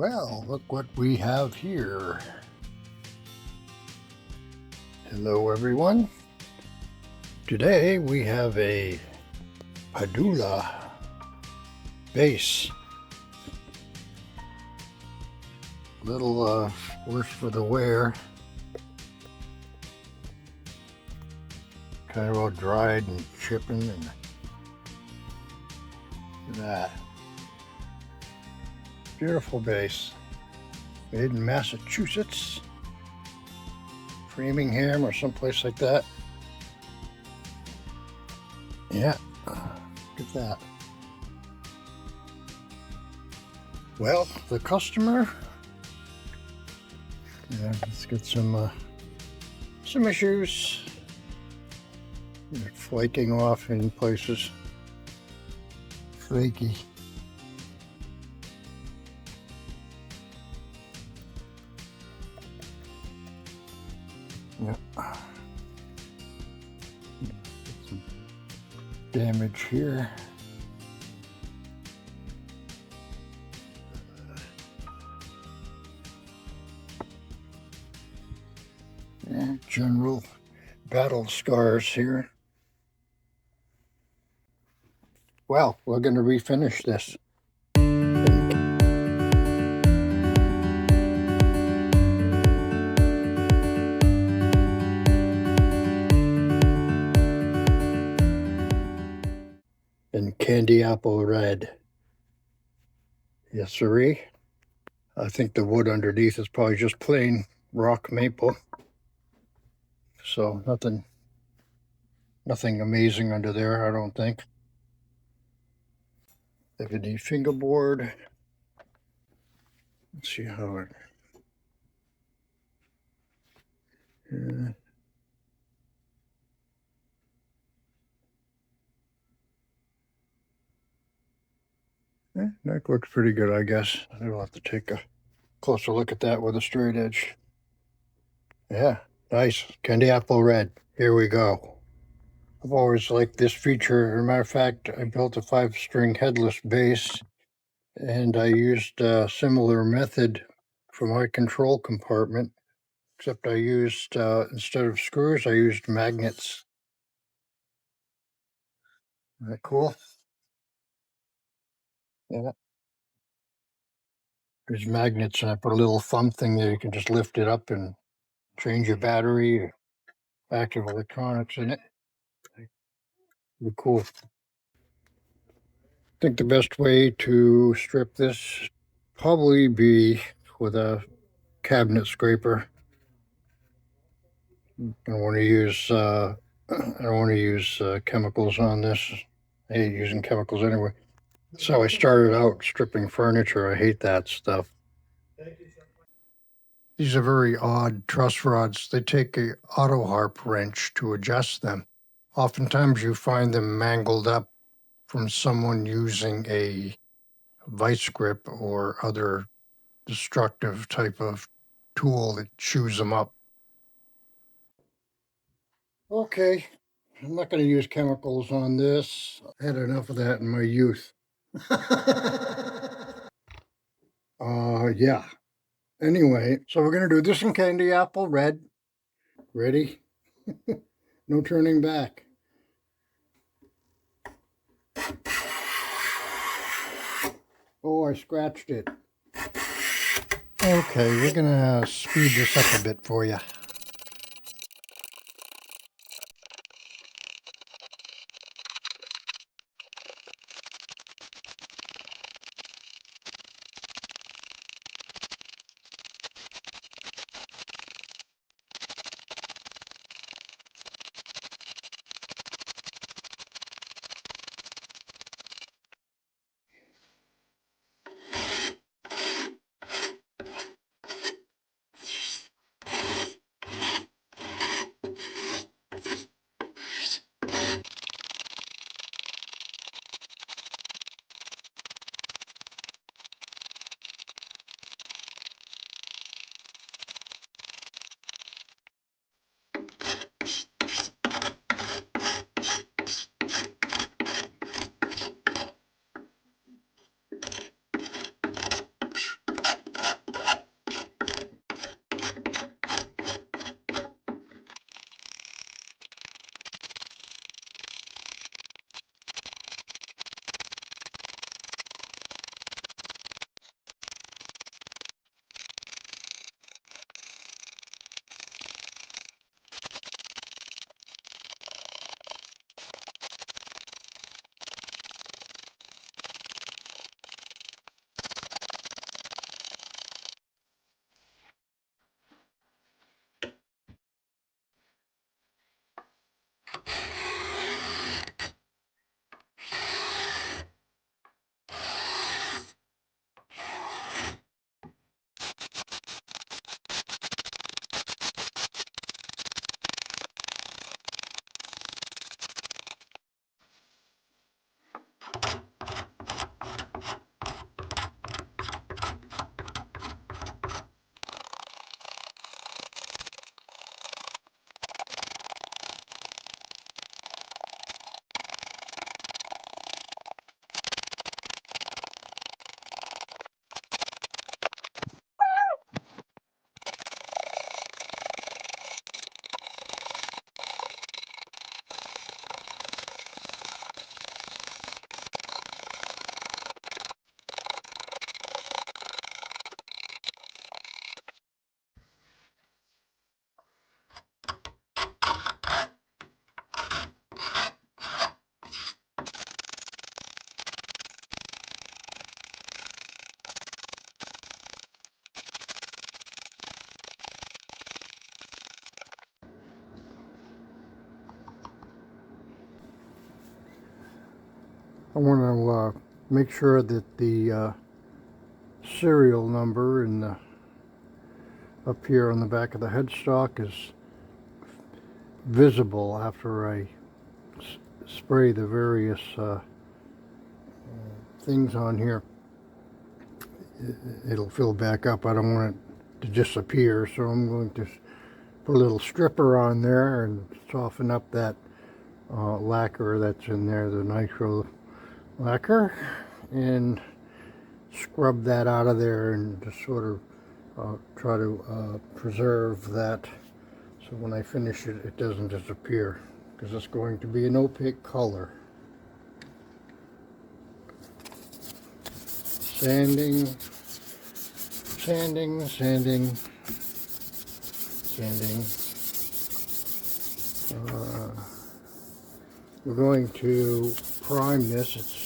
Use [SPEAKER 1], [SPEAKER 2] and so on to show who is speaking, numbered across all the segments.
[SPEAKER 1] Well, look what we have here. Hello, everyone. Today we have a Padulla base. Little worse for the wear. Kind of all dried and chipping and look at that. Beautiful base. Made in Massachusetts. Framingham or someplace like that. Yeah, look at that. Well, the customer, let's get some issues. They're flaking off in places. Flaky. Yeah. Some damage here. General battle scars here. Well, we're going to refinish this. In candy apple red. Yes, sirree. I think the wood underneath is probably just plain rock maple. So nothing amazing under there, I don't think. Ebony fingerboard. Let's see how it. That looks pretty good, I guess. I'll have to take a closer look at that with a straight edge. Yeah, nice. Candy apple red. Here we go. I've always liked this feature. As a matter of fact, I built a 5-string headless bass, and I used a similar method for my control compartment, except I used, instead of screws, I used magnets. Isn't that cool? Yeah. There's magnets, and I put a little thumb thing there. You can just lift it up and change your battery or active electronics in it. Pretty cool. I think the best way to strip this probably be with a cabinet scraper. I don't want to use chemicals on this. I hate using chemicals anyway. So I started out stripping furniture. I hate that stuff. These are very odd truss rods. They take a auto harp wrench to adjust them. Oftentimes you find them mangled up from someone using a vice grip or other destructive type of tool that chews them up. Okay, I'm not going to use chemicals on this. I had enough of that in my youth. Yeah. Anyway, so we're going to do this in candy apple red. Ready? No turning back. Oh, I scratched it. Okay, we're going to speed this up a bit for you. want to make sure that the serial number in the up here on the back of the headstock is visible after I spray the various things on here. It'll fill back up. I don't want it to disappear, so I'm going to put a little stripper on there and soften up that lacquer that's in there, the nitro lacquer, and scrub that out of there and just sort of try to preserve that, so when I finish it, it doesn't disappear, because it's going to be an opaque color. Sanding, sanding, sanding, sanding. We're going to prime this. It's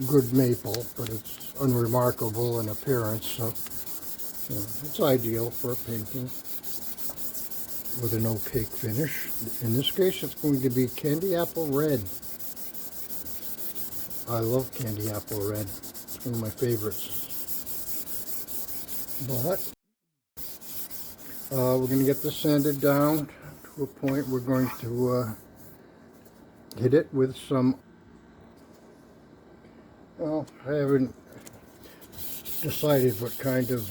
[SPEAKER 1] good maple, but it's unremarkable in appearance, so it's ideal for painting with an opaque finish. In this case, it's going to be candy apple red. I love candy apple red. It's one of my favorites. But we're going to get this sanded down to a point. We're going to hit it with some, well, I haven't decided what kind of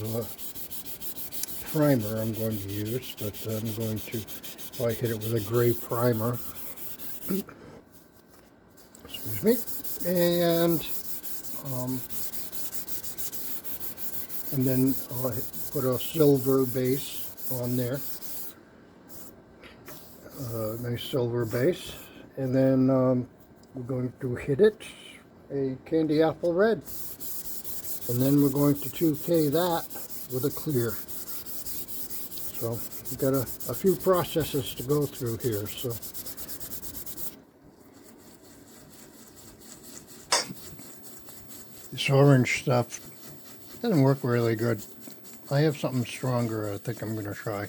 [SPEAKER 1] primer I'm going to use, but I'm going to probably hit it with a gray primer. Excuse me. And then I'll put a silver base on there, nice silver base, and then we're going to hit it a candy apple red, and then we're going to 2K that with a clear. So we've got a few processes to go through here. So this orange stuff doesn't work really good. I have something stronger I think I'm going to try.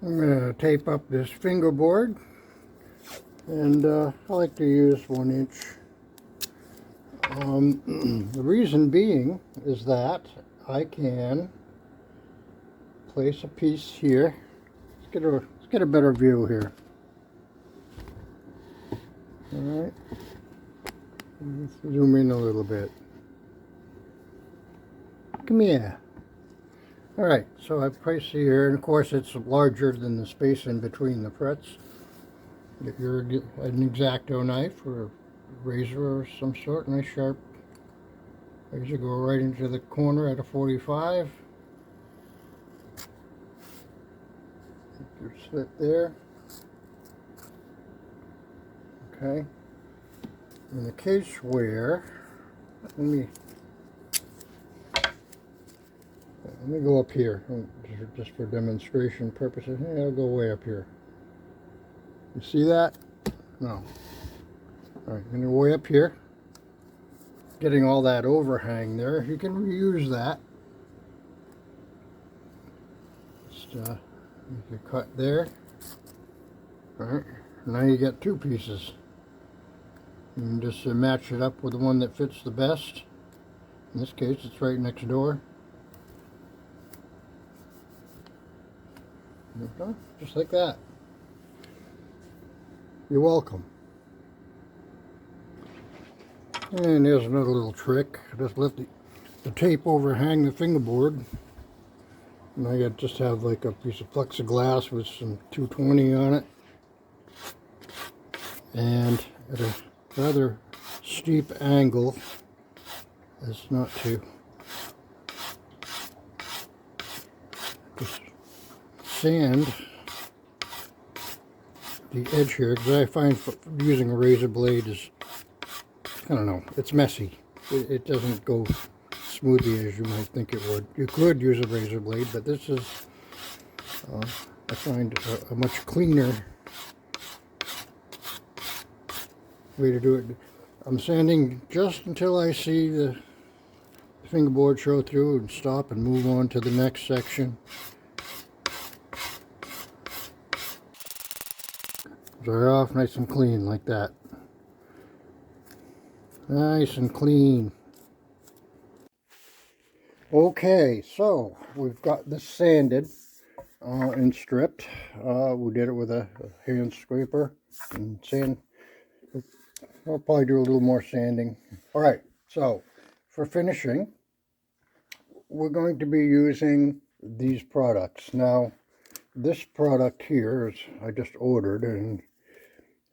[SPEAKER 1] I'm going to tape up this fingerboard, and I like to use 1 inch. The reason being is that I can place a piece here. Let's get a better view here. All right, let's zoom in a little bit. Come here. All right, so I place here, and of course it's larger than the space in between the frets. Get an X-Acto knife or a razor or some sort, nice sharp razor, go right into the corner at a 45. Your slit there. Okay. In the case where, let me go up here, just for demonstration purposes. I'll go way up here. You see that? No. All right, I'm going to go way up here. Getting all that overhang there. You can reuse that. Just make a cut there. All right, now you get 2 pieces. You can just match it up with the one that fits the best. In this case, it's right next door. Okay, just like that. You're welcome. And there's another little trick. Just let the tape overhang the fingerboard. And I just have like a piece of plexiglass with some 220 on it. And at a rather steep angle, as not to just sand the edge here, because I find using a razor blade is, I don't know, it's messy. It doesn't go smoothly as you might think it would. You could use a razor blade, but this is, I find, a much cleaner way to do it. I'm sanding just until I see the fingerboard show through and stop and move on to the next section. Dry off nice and clean like that. Nice and clean. Okay, so we've got this sanded and stripped. We did it with a hand scraper and sand. I'll probably do a little more sanding. All right, so for finishing, we're going to be using these products. Now, this product here is I just ordered, and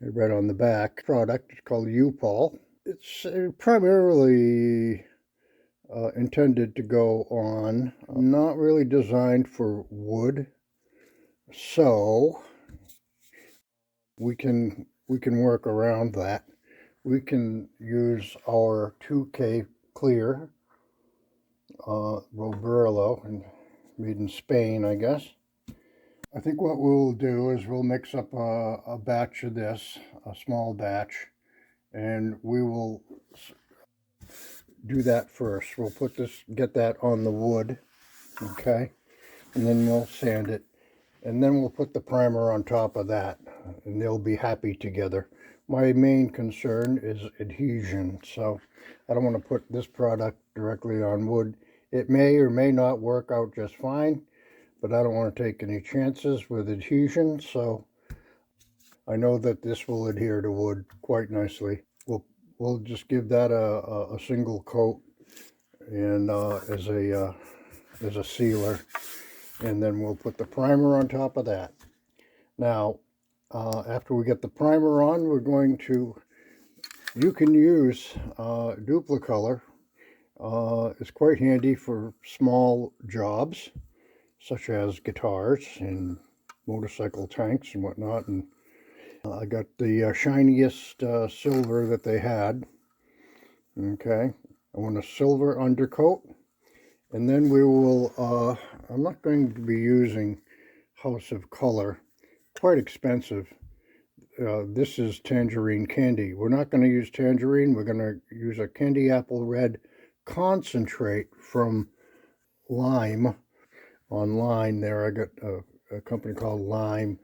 [SPEAKER 1] I read on the back. Product is called U-Pol. It's primarily intended to go on, not really designed for wood, so we can work around that. We can use our 2K clear Roberlo, and made in Spain, I guess. I think what we'll do is we'll mix up a batch of this, a small batch, and we will do that first. We'll put this, get that on the wood, okay, and then we'll sand it, and then we'll put the primer on top of that, and they'll be happy together. My main concern is adhesion, so I don't want to put this product directly on wood. It may or may not work out just fine, but I don't want to take any chances with adhesion, so I know that this will adhere to wood quite nicely. We'll just give that a single coat and as a sealer, and then we'll put the primer on top of that. Now, after we get the primer on, we're going to, you can use Duplicolor. It's quite handy for small jobs, such as guitars and motorcycle tanks and whatnot. And I got the shiniest silver that they had. Okay, I want a silver undercoat, and then we will, I'm not going to be using House of Color, quite expensive. This is tangerine candy. We're not going to use tangerine, we're going to use a candy apple red concentrate from Lime. Online there, I got a company called Lime.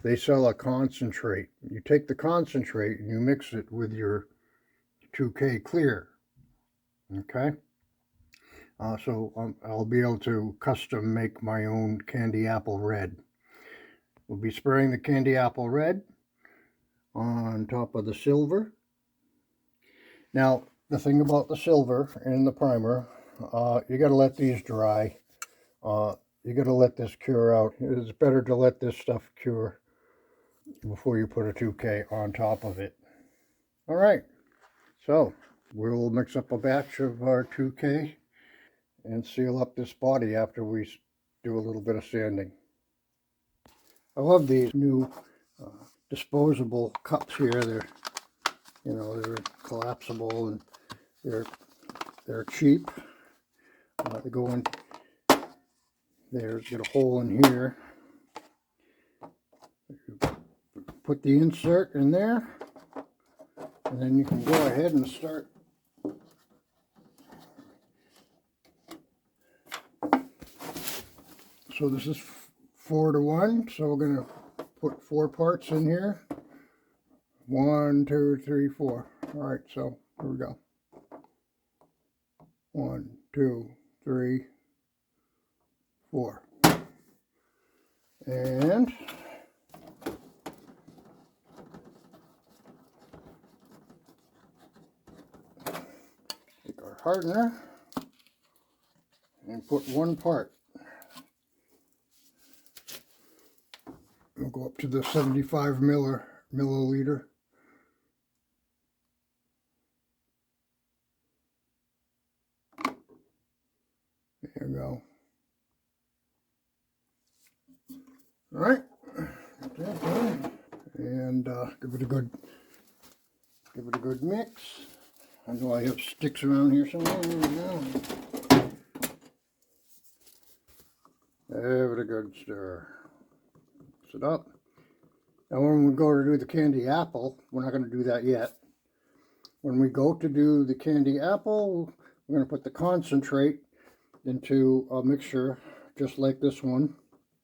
[SPEAKER 1] They sell a concentrate. You take the concentrate and you mix it with your 2K clear. Okay? So I'll be able to custom make my own candy apple red. We'll be spraying the candy apple red on top of the silver. Now, the thing about the silver and the primer, you got to let these dry. You got to let this cure out. It's better to let this stuff cure before you put a 2K on top of it. All right, so we'll mix up a batch of our 2K and seal up this body after we do a little bit of sanding. I love these new disposable cups here. They're, you know, they're collapsible and they're cheap. They go in. There's get a hole in here. Put the insert in there, and then you can go ahead and start. So this is 4-to-1, so we're going to put 4 parts in here. 1, 2, 3, 4. All right, so here we go. 1, 2, 3, 4. And take our hardener and put 1 part. We'll go up to the 75 milliliter. There you go. All right, and give it a good mix. I know I have sticks around here somewhere. There we go. Give it a good stir. Mix it up. Now when we go to do the candy apple, we're not going to do that yet. When we go to do the candy apple, we're going to put the concentrate into a mixture just like this one.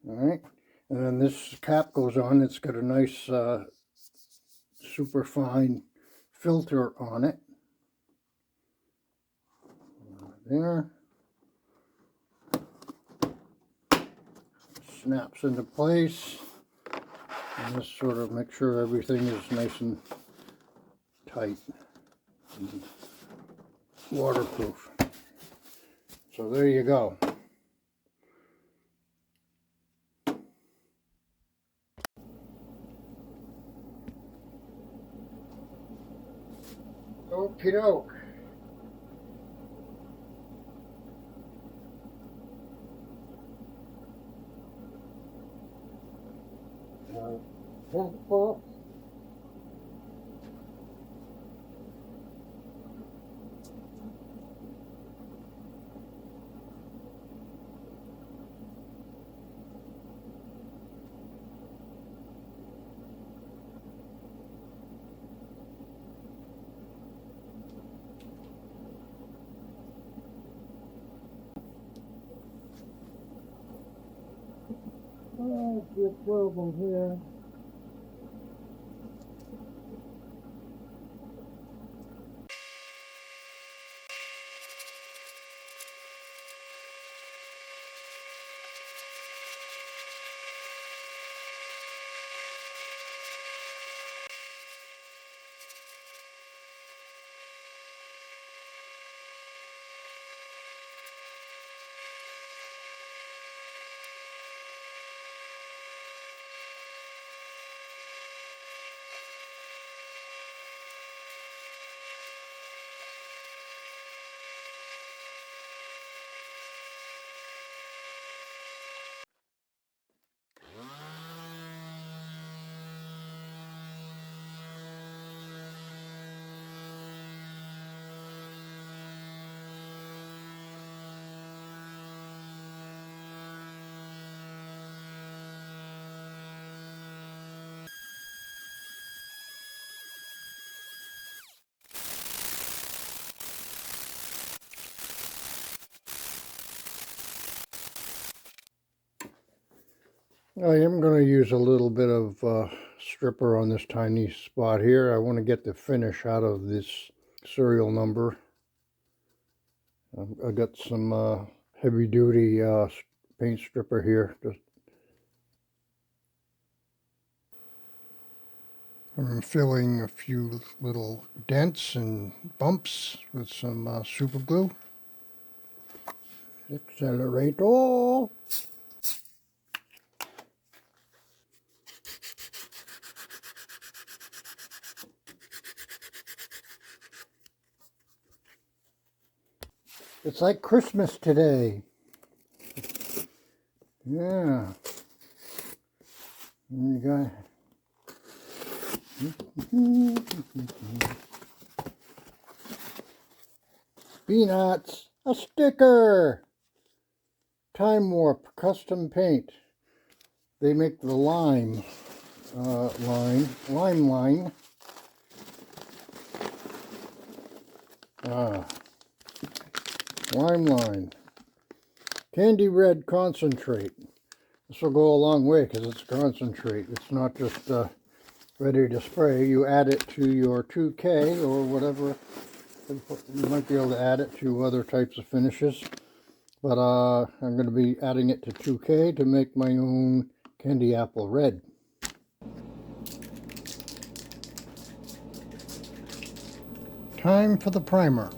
[SPEAKER 1] All right. And then this cap goes on. It's got a nice super fine filter on it. There. Snaps into place. And just sort of make sure everything is nice and tight and waterproof. So there you go. Okie doke. Oh, be a problem here. I am going to use a little bit of stripper on this tiny spot here. I want to get the finish out of this serial number. I got some heavy duty paint stripper here. I'm filling a few little dents and bumps with some super glue. Accelerator. It's like Christmas today. Yeah. And you got Peanuts, a sticker. Time Warp custom paint. They make the lime line. Lime line. Candy red concentrate. This will go a long way because it's concentrate. It's not just ready to spray. You add it to your 2K or whatever. You might be able to add it to other types of finishes. But I'm going to be adding it to 2K to make my own candy apple red. Time for the primer.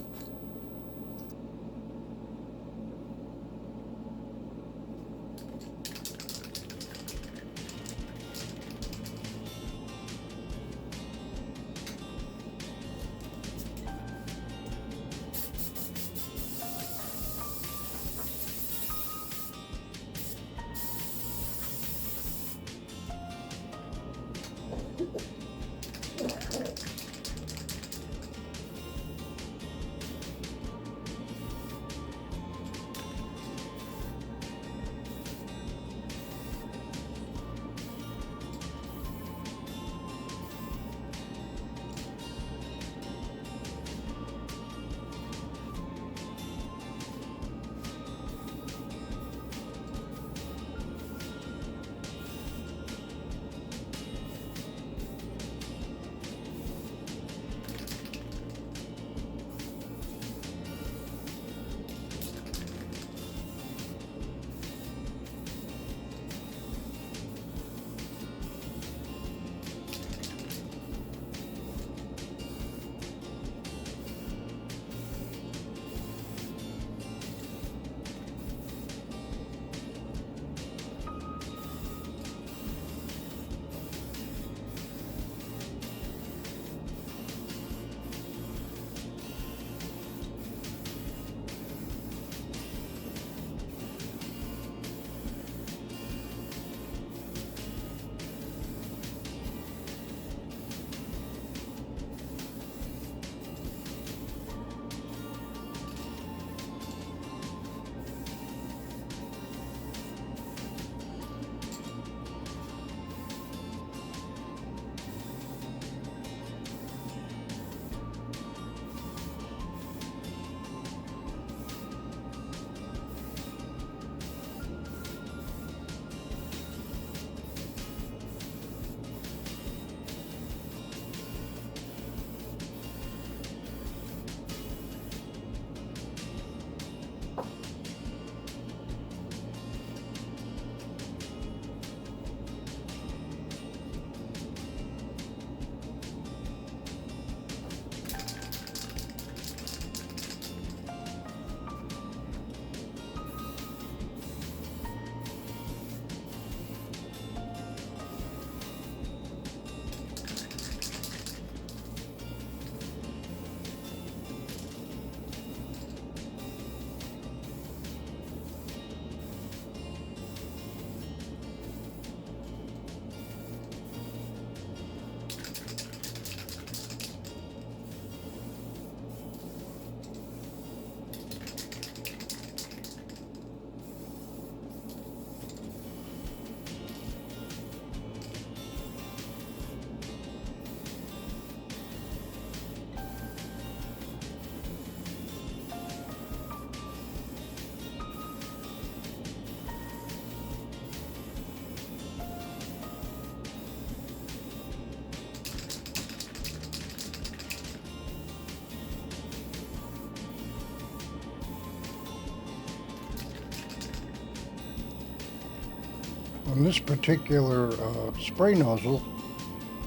[SPEAKER 1] On this particular spray nozzle,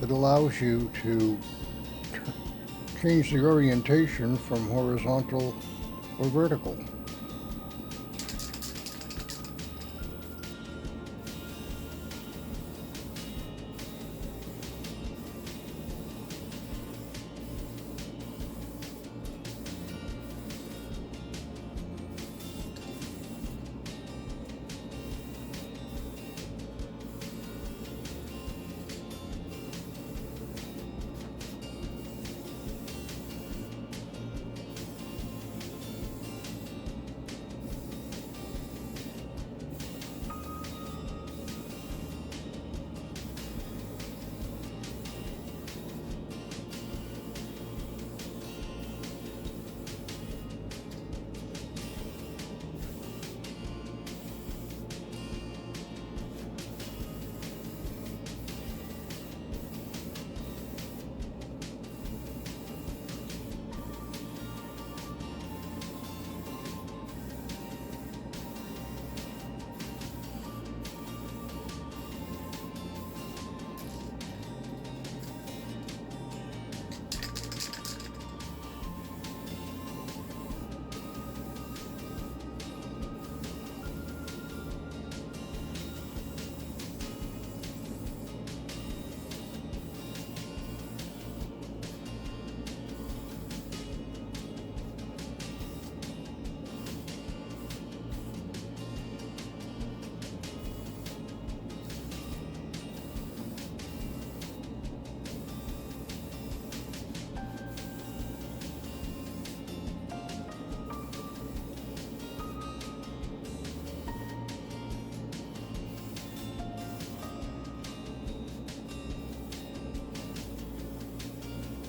[SPEAKER 1] it allows you to change the orientation from horizontal or vertical.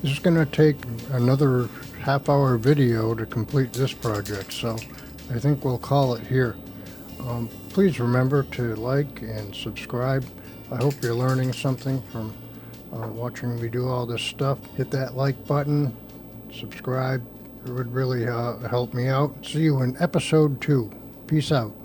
[SPEAKER 1] This is going to take another half-hour video to complete this project, so I think we'll call it here. Please remember to like and subscribe. I hope you're learning something from watching me do all this stuff. Hit that like button, subscribe. It would really help me out. See you in episode 2. Peace out.